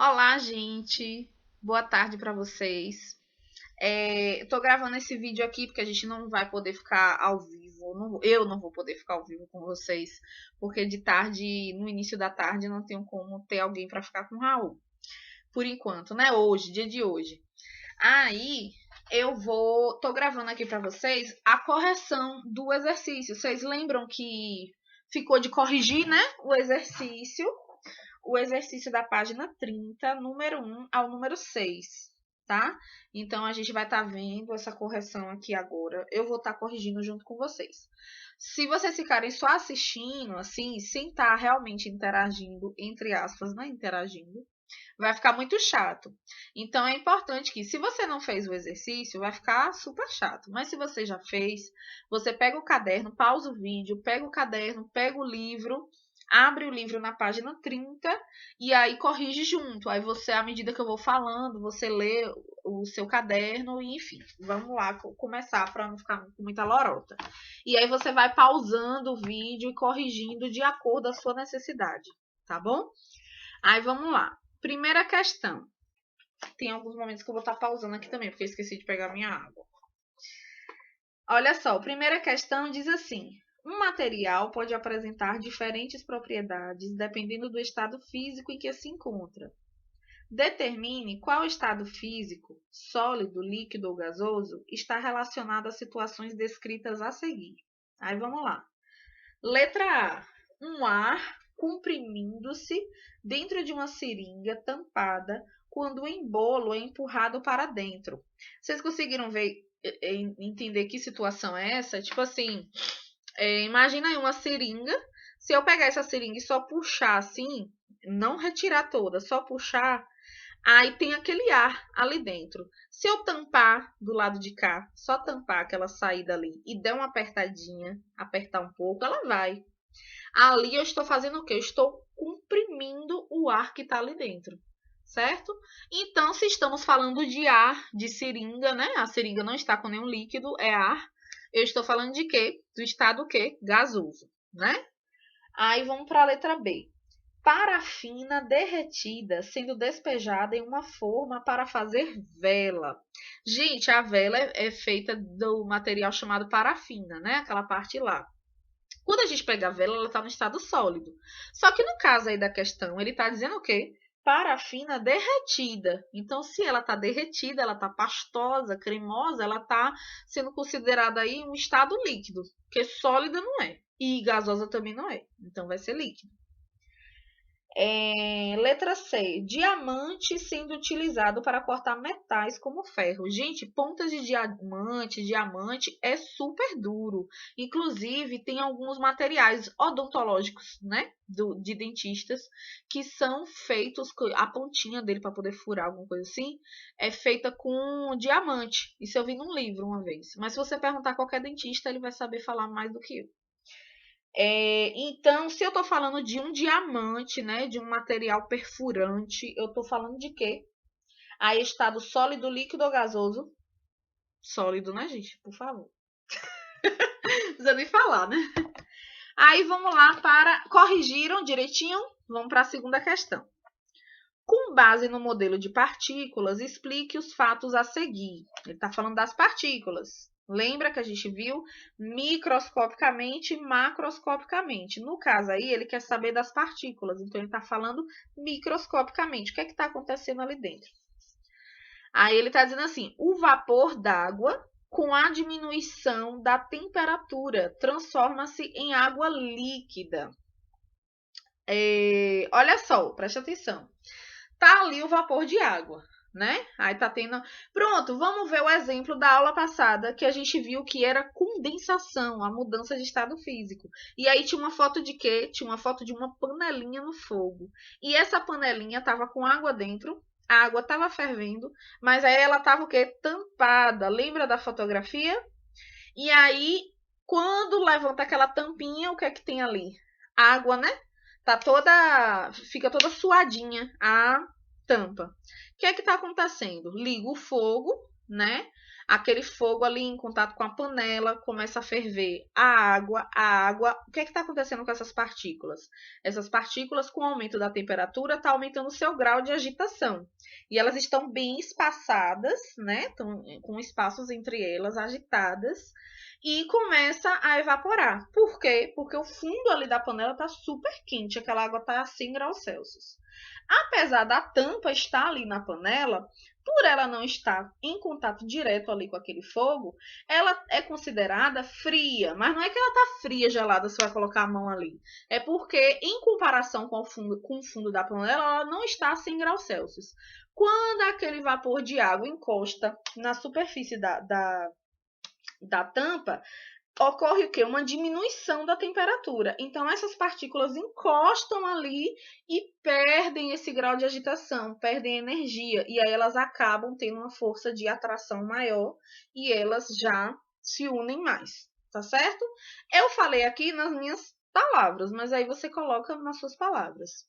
Olá, gente. Boa tarde para vocês. Tô gravando esse vídeo aqui porque a gente não vai poder ficar ao vivo. Eu não vou poder ficar ao vivo com vocês, porque de tarde, no início da tarde, não tenho como ter alguém para ficar com o Raul. Por enquanto, né? Hoje, dia de hoje. Aí tô gravando aqui para vocês a correção do exercício. Vocês lembram que ficou de corrigir, né? O exercício da página 30, número 1 ao número 6, tá? Então a gente vai estar vendo essa correção aqui agora. Eu vou estar corrigindo junto com vocês. Se vocês ficarem só assistindo, assim, sem estar realmente interagindo, entre aspas, né? Interagindo, vai ficar muito chato. Então é importante que, se você não fez o exercício, vai ficar super chato. Mas se você já fez, você pega o caderno, pausa o vídeo, pega o caderno, pega o livro, abre o livro na página 30 e aí corrige junto. Aí você, à medida que eu vou falando, você lê o seu caderno e, enfim, vamos lá começar para não ficar com muita lorota. E aí você vai pausando o vídeo e corrigindo de acordo com a sua necessidade, tá bom? Aí vamos lá. Primeira questão. Tem alguns momentos que eu vou estar pausando aqui também, porque eu esqueci de pegar minha água. Olha só, a primeira questão diz assim: um material pode apresentar diferentes propriedades dependendo do estado físico em que se encontra. Determine qual estado físico, sólido, líquido ou gasoso, está relacionado às situações descritas a seguir. Aí vamos lá. Letra A. Um ar comprimindo-se dentro de uma seringa tampada quando o embolo é empurrado para dentro. Vocês conseguiram entender que situação é essa? Tipo assim, imagina aí uma seringa. Se eu pegar essa seringa e só puxar assim, não retirar toda, só puxar, aí tem aquele ar ali dentro. Se eu tampar do lado de cá, só tampar aquela saída ali e der uma apertadinha, apertar um pouco, ela vai. Ali eu estou fazendo o quê? Eu estou comprimindo o ar que está ali dentro, certo? Então, se estamos falando de ar, de seringa, né? A seringa não está com nenhum líquido, é ar. Eu estou falando de quê? Do estado o quê? Gasoso, né? Aí vamos para a letra B. Parafina derretida sendo despejada em uma forma para fazer vela. Gente, a vela é feita do material chamado parafina, né? Aquela parte lá. Quando a gente pega a vela, ela está no estado sólido. Só que no caso aí da questão, ele está dizendo o quê? Parafina derretida. Então, se ela está derretida, ela está pastosa, cremosa, ela está sendo considerada aí um estado líquido, porque sólida não é. E gasosa também não é. Então, vai ser líquido. Letra C. Diamante sendo utilizado para cortar metais como ferro. Gente, pontas de diamante é super duro. Inclusive, tem alguns materiais odontológicos, né? De dentistas, que são feitos, a pontinha dele para poder furar alguma coisa assim, é feita com diamante. Isso eu vi num livro uma vez. Mas se você perguntar a qualquer dentista, ele vai saber falar mais do que eu. Então, se eu estou falando de um diamante, né, de um material perfurante, eu estou falando de quê? Aí, estado sólido, líquido ou gasoso? Sólido, né, gente? Por favor. Não precisa nem falar, né? Aí, vamos lá para... Corrigiram direitinho? Vamos para a segunda questão. Com base no modelo de partículas, explique os fatos a seguir. Ele está falando das partículas. Lembra que a gente viu microscopicamente e macroscopicamente. No caso aí, ele quer saber das partículas. Então, ele está falando microscopicamente. O que é que está acontecendo ali dentro? Aí ele está dizendo assim, o vapor d'água, com a diminuição da temperatura, transforma-se em água líquida. Olha só, preste atenção. Tá ali o vapor de água, né? Aí tá tendo. Pronto, vamos ver o exemplo da aula passada que a gente viu que era condensação, a mudança de estado físico. E aí tinha uma foto de quê? Tinha uma foto de uma panelinha no fogo. E essa panelinha tava com água dentro, a água tava fervendo, mas aí ela tava o quê? Tampada. Lembra da fotografia? E aí, quando levanta aquela tampinha, o que é que tem ali? Água, né? Fica toda suadinha a tampa. O que é que está acontecendo? Liga o fogo, né? aquele fogo ali em contato com a panela, começa a ferver a água. O que está acontecendo com essas partículas? Essas partículas, com o aumento da temperatura, está aumentando o seu grau de agitação. E elas estão bem espaçadas, né? Estão com espaços entre elas, agitadas, e começa a evaporar. Por quê? Porque o fundo ali da panela está super quente, aquela água está a 100 graus Celsius. Apesar da tampa estar ali na panela, por ela não estar em contato direto ali com aquele fogo, ela é considerada fria. Mas não é que ela está fria, gelada, você vai colocar a mão ali. É porque, em comparação com o fundo da panela, ela não está a 100 graus Celsius. Quando aquele vapor de água encosta na superfície da tampa, ocorre o quê? Uma diminuição da temperatura. Então, essas partículas encostam ali e perdem esse grau de agitação, perdem energia. E aí elas acabam tendo uma força de atração maior e elas já se unem mais, tá certo? Eu falei aqui nas minhas palavras, mas aí você coloca nas suas palavras.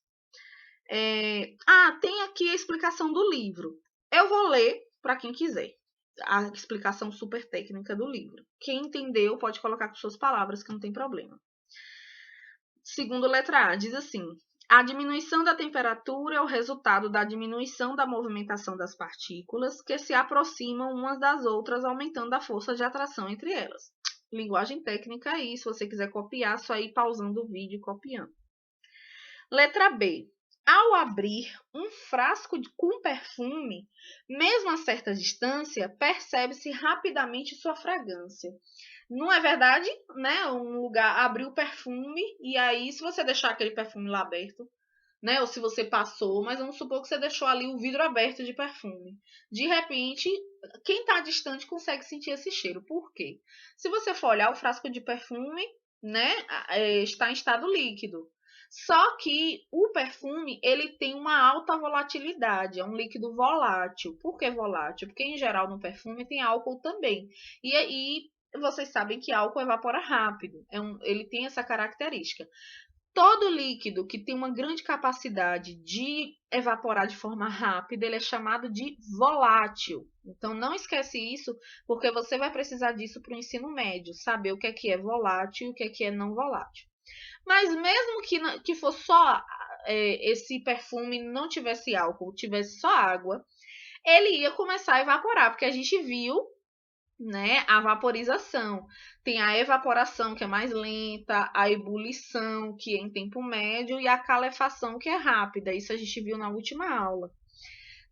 Tem aqui a explicação do livro. Eu vou ler para quem quiser. A explicação super técnica do livro. Quem entendeu pode colocar com suas palavras, que não tem problema. Segundo letra A, diz assim: a diminuição da temperatura é o resultado da diminuição da movimentação das partículas que se aproximam umas das outras, aumentando a força de atração entre elas. Linguagem técnica aí, se você quiser copiar, só ir pausando o vídeo e copiando. Letra B. Ao abrir um frasco com perfume, mesmo a certa distância, percebe-se rapidamente sua fragrância. Não é verdade, né? Um lugar abriu o perfume e aí, se você deixar aquele perfume lá aberto, né? Ou se você passou, mas vamos supor que você deixou ali o vidro aberto de perfume. De repente, quem está distante consegue sentir esse cheiro. Por quê? Se você for olhar o frasco de perfume, né? Está em estado líquido. Só que o perfume, ele tem uma alta volatilidade, é um líquido volátil. Por que volátil? Porque, em geral, no perfume tem álcool também. E aí, vocês sabem que álcool evapora rápido. Ele tem essa característica. Todo líquido que tem uma grande capacidade de evaporar de forma rápida, ele é chamado de volátil. Então, não esquece isso, porque você vai precisar disso para o ensino médio, saber o que é volátil e o que é não volátil. Mas mesmo que fosse só esse perfume não tivesse álcool, tivesse só água, ele ia começar a evaporar, porque a gente viu, né, a vaporização. Tem a evaporação, que é mais lenta, a ebulição, que é em tempo médio, e a calefação, que é rápida. Isso a gente viu na última aula.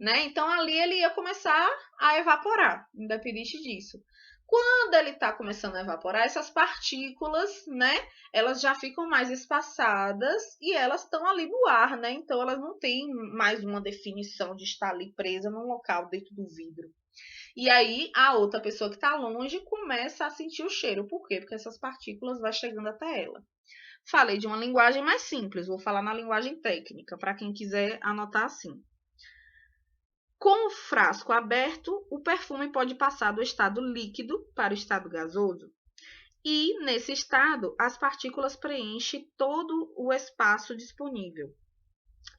Né? Então, ali ele ia começar a evaporar, independente disso. Quando ele está começando a evaporar, essas partículas, né, elas já ficam mais espaçadas e elas estão ali no ar, né? Então, elas não têm mais uma definição de estar ali presa num local dentro do vidro. E aí, a outra pessoa que está longe começa a sentir o cheiro. Por quê? Porque essas partículas vão chegando até ela. Falei de uma linguagem mais simples, vou falar na linguagem técnica, para quem quiser anotar assim. Com o frasco aberto, o perfume pode passar do estado líquido para o estado gasoso. E, nesse estado, as partículas preenchem todo o espaço disponível.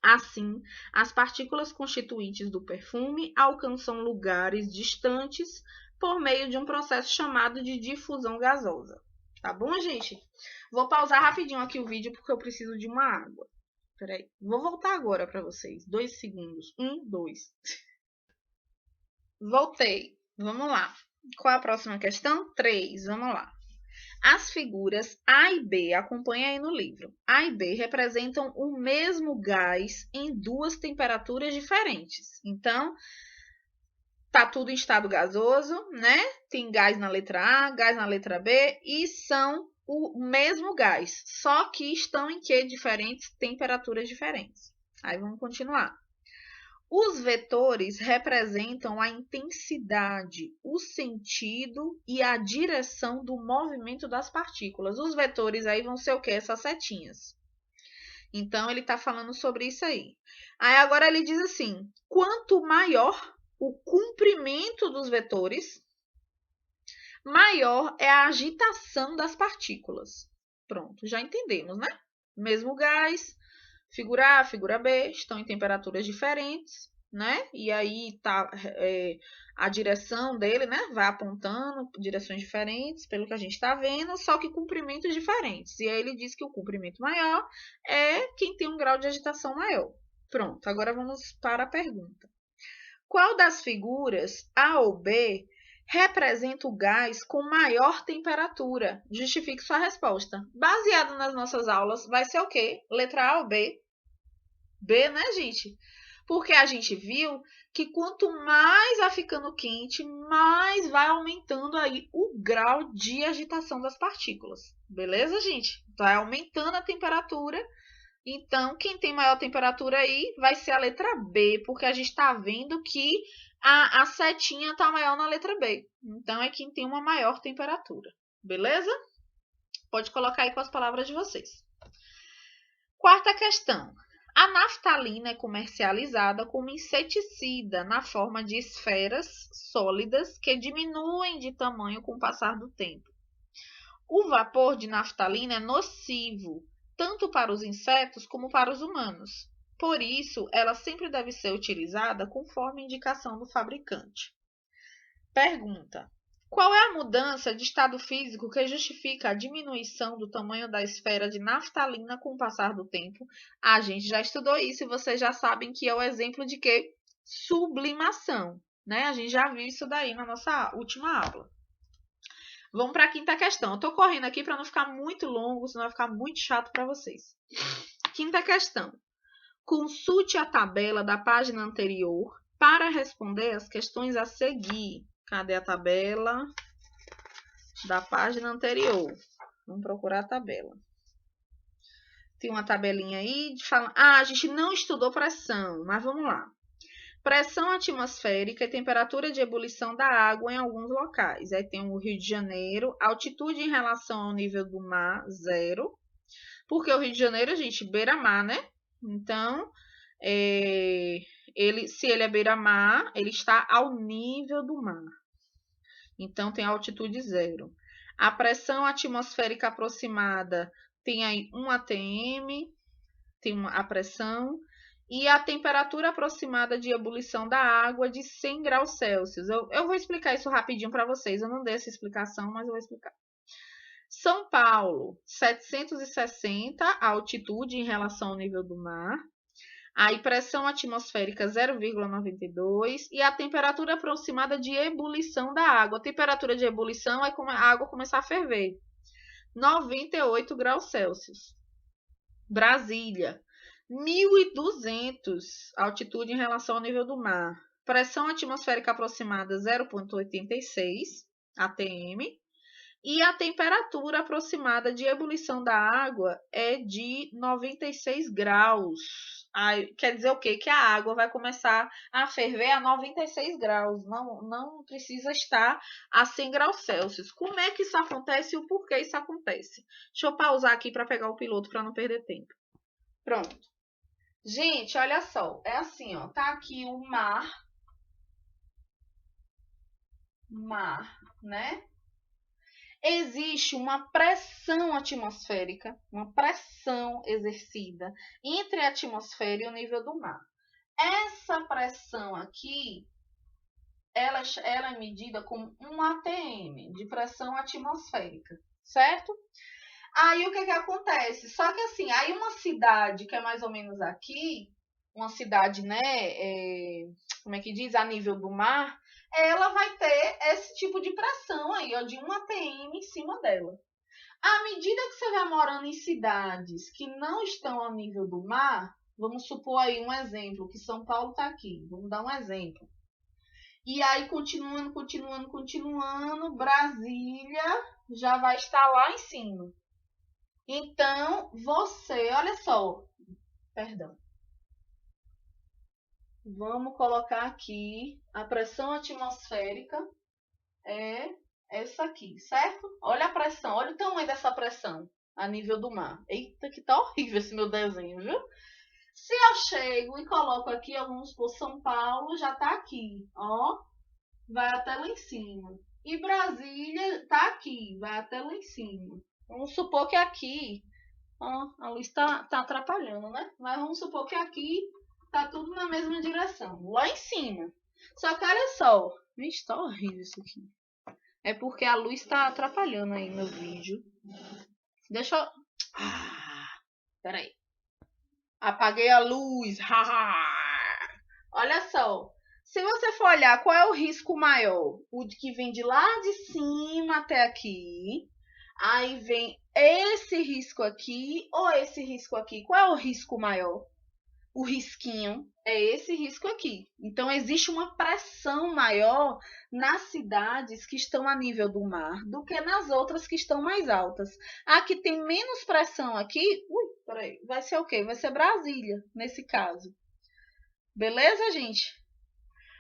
Assim, as partículas constituintes do perfume alcançam lugares distantes por meio de um processo chamado de difusão gasosa. Tá bom, gente? Vou pausar rapidinho aqui o vídeo porque eu preciso de uma água. Peraí, vou voltar agora para vocês. 2 segundos. 1, 2. Voltei. Vamos lá. Qual é a próxima questão? 3. Vamos lá. As figuras A e B, acompanha aí no livro. A e B representam o mesmo gás em duas temperaturas diferentes. Então, tá tudo em estado gasoso, né? Tem gás na letra A, gás na letra B e são o mesmo gás, só que estão em que diferentes temperaturas diferentes. Aí vamos continuar. Os vetores representam a intensidade, o sentido e a direção do movimento das partículas. Os vetores aí vão ser o quê? Essas setinhas. Então, ele está falando sobre isso aí. Aí, agora ele diz assim, quanto maior o comprimento dos vetores, maior é a agitação das partículas. Pronto, já entendemos, né? Mesmo gás, figura A, figura B, estão em temperaturas diferentes, né? E aí tá a direção dele, né? Vai apontando direções diferentes, pelo que a gente está vendo, só que comprimentos diferentes. E aí ele diz que o comprimento maior é quem tem um grau de agitação maior. Pronto, agora vamos para a pergunta. Qual das figuras A ou B representa o gás com maior temperatura? Justifique sua resposta. Baseado nas nossas aulas, vai ser o quê? Letra A ou B? B, né, gente? Porque a gente viu que quanto mais vai ficando quente, mais vai aumentando aí o grau de agitação das partículas. Beleza, gente? Vai aumentando a temperatura. Então, quem tem maior temperatura aí vai ser a letra B, porque a gente está vendo que a setinha está maior na letra B. Então, é quem tem uma maior temperatura. Beleza? Pode colocar aí com as palavras de vocês. Quarta questão. A naftalina é comercializada como inseticida na forma de esferas sólidas que diminuem de tamanho com o passar do tempo. O vapor de naftalina é nocivo, tanto para os insetos como para os humanos. Por isso, ela sempre deve ser utilizada conforme a indicação do fabricante. Pergunta: qual é a mudança de estado físico que justifica a diminuição do tamanho da esfera de naftalina com o passar do tempo? A gente já estudou isso e vocês já sabem que é o exemplo de quê? Sublimação, né? A gente já viu isso daí na nossa última aula. Vamos para a quinta questão. Eu estou correndo aqui para não ficar muito longo, senão vai ficar muito chato para vocês. Quinta questão. Consulte a tabela da página anterior para responder as questões a seguir. Cadê a tabela da página anterior? Vamos procurar a tabela. Tem uma tabelinha aí de falar. A gente não estudou pressão, mas vamos lá. Pressão atmosférica e temperatura de ebulição da água em alguns locais. Aí tem o Rio de Janeiro, altitude em relação ao nível do mar, 0. Porque o Rio de Janeiro, gente, beira-mar, né? Então, se ele é beira-mar, ele está ao nível do mar. Então, tem altitude 0. A pressão atmosférica aproximada tem aí 1 atm, tem a pressão. E a temperatura aproximada de ebulição da água de 100 graus Celsius. Eu vou explicar isso rapidinho para vocês. Eu não dei essa explicação, mas eu vou explicar. São Paulo, 760, a altitude em relação ao nível do mar. A pressão atmosférica 0,92 e a temperatura aproximada de ebulição da água. A temperatura de ebulição é como a água começar a ferver. 98 graus Celsius. Brasília, 1.200, altitude em relação ao nível do mar. Pressão atmosférica aproximada 0,86 atm. E a temperatura aproximada de ebulição da água é de 96 graus. Aí, quer dizer o quê? Que a água vai começar a ferver a 96 graus. Não precisa estar a 100 graus Celsius. Como é que isso acontece e o porquê isso acontece? Deixa eu pausar aqui para pegar o piloto para não perder tempo. Pronto. Gente, olha só. É assim, ó. Tá aqui o mar. Mar, né? Existe uma pressão atmosférica, uma pressão exercida entre a atmosfera e o nível do mar. Essa pressão aqui, ela é medida como 1 atm, de pressão atmosférica, certo? Aí o que acontece? Só que assim, aí uma cidade que é mais ou menos aqui, uma cidade, né, como é que diz, a nível do mar, ela vai ter esse tipo de pressão aí, ó, de 1 atm em cima dela. À medida que você vai morando em cidades que não estão ao nível do mar, vamos supor aí um exemplo, que São Paulo está aqui, vamos dar um exemplo. E aí, continuando, Brasília já vai estar lá em cima. Então, você, olha só, perdão. Vamos colocar aqui a pressão atmosférica é essa aqui, certo? Olha a pressão, olha o tamanho dessa pressão a nível do mar. Eita, que tá horrível esse meu desenho, viu? Se eu chego e coloco aqui, vamos por São Paulo, já tá aqui, ó. Vai até lá em cima. E Brasília tá aqui, vai até lá em cima. Vamos supor que aqui, ó, a luz tá atrapalhando, né? Mas vamos supor que aqui Tá tudo na mesma direção, lá em cima. Só que olha só. Vixe, tá horrível isso aqui. É porque a luz tá atrapalhando aí meu vídeo. Deixa eu... peraí. Apaguei a luz. Olha só. Se você for olhar qual é o risco maior, o que vem de lá de cima até aqui, aí vem esse risco aqui ou esse risco aqui. Qual é o risco maior? O risquinho é esse risco aqui. Então, existe uma pressão maior nas cidades que estão a nível do mar do que nas outras que estão mais altas. A que tem menos pressão aqui, peraí, vai ser o quê? Vai ser Brasília, nesse caso. Beleza, gente?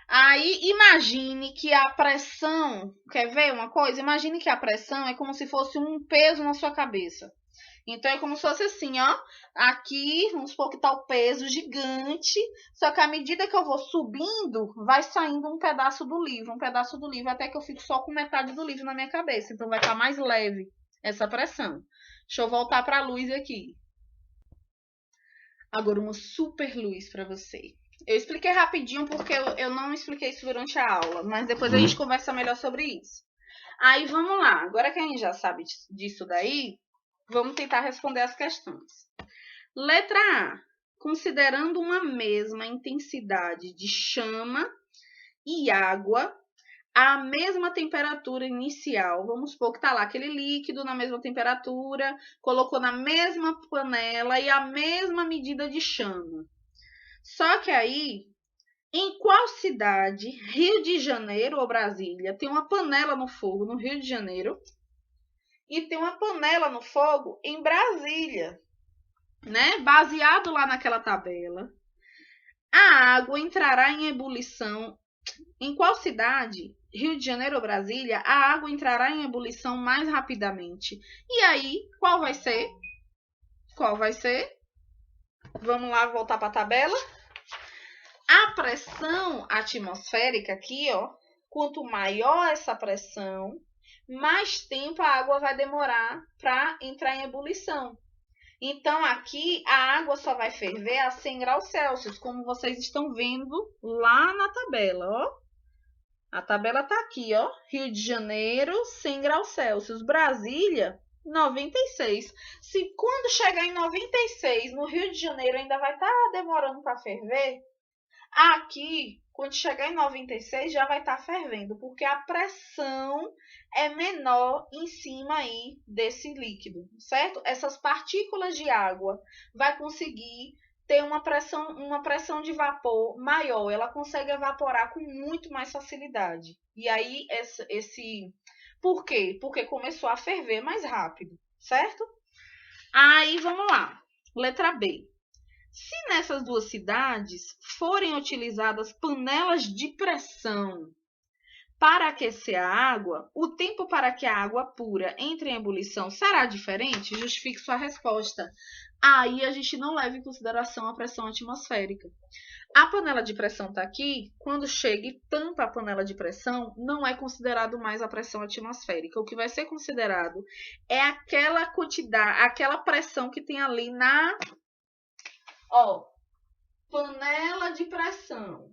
Aí, imagine que a pressão, quer ver uma coisa? Imagine que a pressão é como se fosse um peso na sua cabeça. Então, é como se fosse assim, ó. Aqui, vamos supor que tá o peso gigante, só que à medida que eu vou subindo, vai saindo um pedaço do livro, até que eu fico só com metade do livro na minha cabeça. Então, vai estar mais leve essa pressão. Deixa eu voltar para a luz aqui. Agora, uma super luz para você. Eu expliquei rapidinho porque eu não expliquei isso durante a aula, mas depois a gente conversa melhor sobre isso. Aí, vamos lá. Agora que a gente já sabe disso daí, vamos tentar responder as questões. Letra A. Considerando uma mesma intensidade de chama e água, a mesma temperatura inicial, vamos supor que está lá aquele líquido na mesma temperatura, colocou na mesma panela e a mesma medida de chama. Só que aí, em qual cidade, Rio de Janeiro ou Brasília, tem uma panela no fogo no Rio de Janeiro e tem uma panela no fogo em Brasília, né? Baseado lá naquela tabela, a água entrará em ebulição em qual cidade, Rio de Janeiro ou Brasília, a água entrará em ebulição mais rapidamente? E aí, qual vai ser? Qual vai ser? Vamos lá, voltar para a tabela. A pressão atmosférica aqui, ó, quanto maior essa pressão, mais tempo a água vai demorar para entrar em ebulição. Então, aqui a água só vai ferver a 100 graus Celsius, como vocês estão vendo lá na tabela, ó. A tabela tá aqui, ó. Rio de Janeiro, 100 graus Celsius. Brasília, 96. Se quando chegar em 96, no Rio de Janeiro ainda vai estar demorando para ferver, aqui, quando chegar em 96, já vai estar fervendo, porque a pressão é menor em cima aí desse líquido, certo? Essas partículas de água vai conseguir ter uma pressão de vapor maior, ela consegue evaporar com muito mais facilidade. E aí, por quê? Porque começou a ferver mais rápido, certo? Aí, vamos lá. Letra B. Se nessas duas cidades forem utilizadas panelas de pressão para aquecer a água, o tempo para que a água pura entre em ebulição será diferente? Justifique sua resposta. Aí a gente não leva em consideração a pressão atmosférica. A panela de pressão está aqui, quando chega e tampa a panela de pressão, não é considerado mais a pressão atmosférica. O que vai ser considerado é aquela quantidade, aquela pressão que tem ali na... Ó, panela de pressão.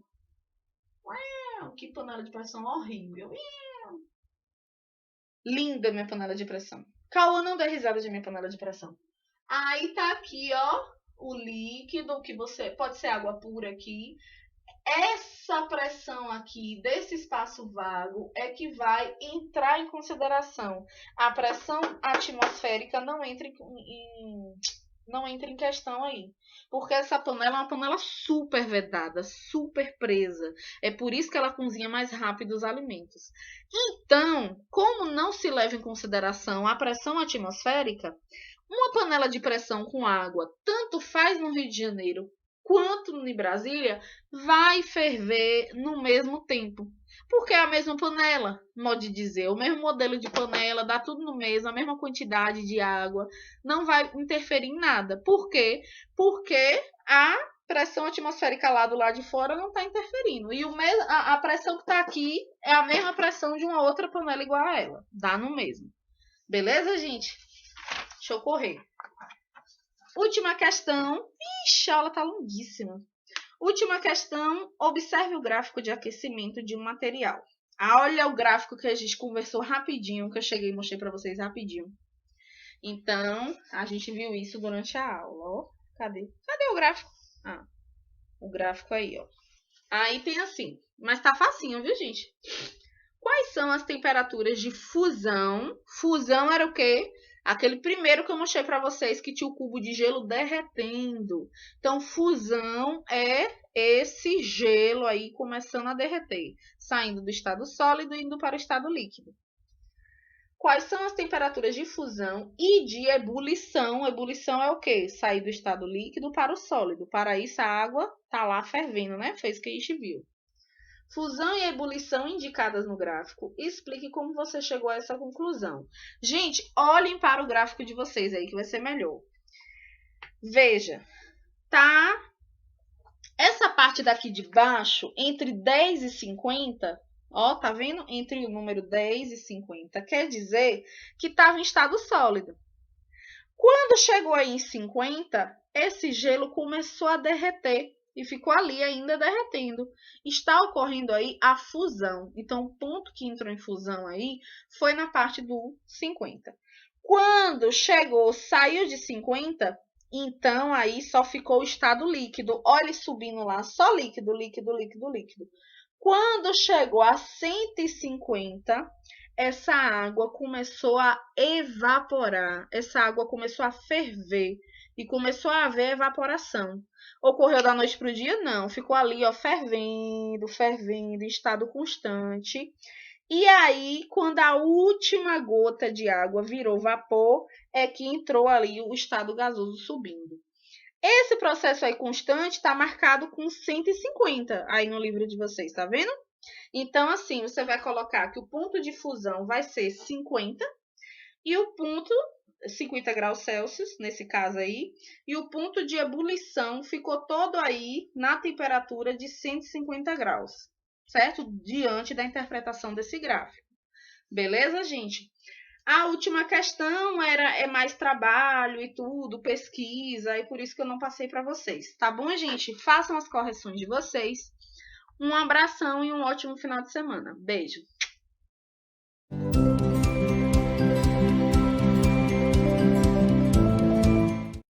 Uau, que panela de pressão horrível. Uau. Linda minha panela de pressão. Cauã, não dê risada de minha panela de pressão. Aí tá aqui, ó, o líquido, que você pode ser água pura aqui. Essa pressão aqui desse espaço vago é que vai entrar em consideração. A pressão atmosférica não entra em questão aí. Porque essa panela é uma panela super vedada, super presa. É por isso que ela cozinha mais rápido os alimentos. Então, como não se leva em consideração a pressão atmosférica, uma panela de pressão com água, tanto faz no Rio de Janeiro quanto em Brasília, vai ferver no mesmo tempo. Porque é a mesma panela, modo de dizer, o mesmo modelo de panela, dá tudo no mesmo, a mesma quantidade de água, não vai interferir em nada. Por quê? Porque a pressão atmosférica lá do lado de fora não está interferindo. E a pressão que está aqui é a mesma pressão de uma outra panela igual a ela. Dá no mesmo. Beleza, gente? Deixa eu correr. Última questão. Ixi, a aula tá longuíssima. Última questão, observe o gráfico de aquecimento de um material. Olha o gráfico que a gente conversou rapidinho, que eu cheguei e mostrei para vocês rapidinho. Então, a gente viu isso durante a aula, ó. Cadê o gráfico? O gráfico aí, ó. Aí tem assim, mas tá facinho, viu, gente? Quais são as temperaturas de fusão? Fusão era o quê? Aquele primeiro que eu mostrei para vocês que tinha o cubo de gelo derretendo. Então, fusão é esse gelo aí começando a derreter, saindo do estado sólido e indo para o estado líquido. Quais são as temperaturas de fusão e de ebulição? Ebulição é o quê? Sair do estado líquido para o sólido. Para isso, a água está lá fervendo, né? Foi isso que a gente viu. Fusão e ebulição indicadas no gráfico. Explique como você chegou a essa conclusão. Gente, olhem para o gráfico de vocês aí, que vai ser melhor. Veja, tá? Essa parte daqui de baixo, entre 10 e 50, ó, tá vendo? Entre o número 10 e 50, quer dizer que estava em estado sólido. Quando chegou aí em 50, esse gelo começou a derreter e ficou ali ainda derretendo. Está ocorrendo aí a fusão. Então, o ponto que entrou em fusão aí foi na parte do 50. Quando chegou, saiu de 50, então aí só ficou o estado líquido. Olha subindo lá, só líquido, líquido, líquido, líquido. Quando chegou a 150, essa água começou a evaporar, essa água começou a ferver e começou a haver evaporação. Ocorreu da noite para o dia? Não, ficou ali, ó, fervendo, fervendo, em estado constante. E aí, quando a última gota de água virou vapor, é que entrou ali o estado gasoso subindo. Esse processo aí constante está marcado com 150 aí no livro de vocês, tá vendo? Então, assim, você vai colocar que o ponto de fusão vai ser 50 e o ponto 50 graus Celsius, nesse caso aí, e o ponto de ebulição ficou todo aí na temperatura de 150 graus, certo? Diante da interpretação desse gráfico. Beleza, gente? A última questão é mais trabalho e tudo, pesquisa, e por isso que eu não passei para vocês. Tá bom, gente? Façam as correções de vocês. Um abração e um ótimo final de semana. Beijo!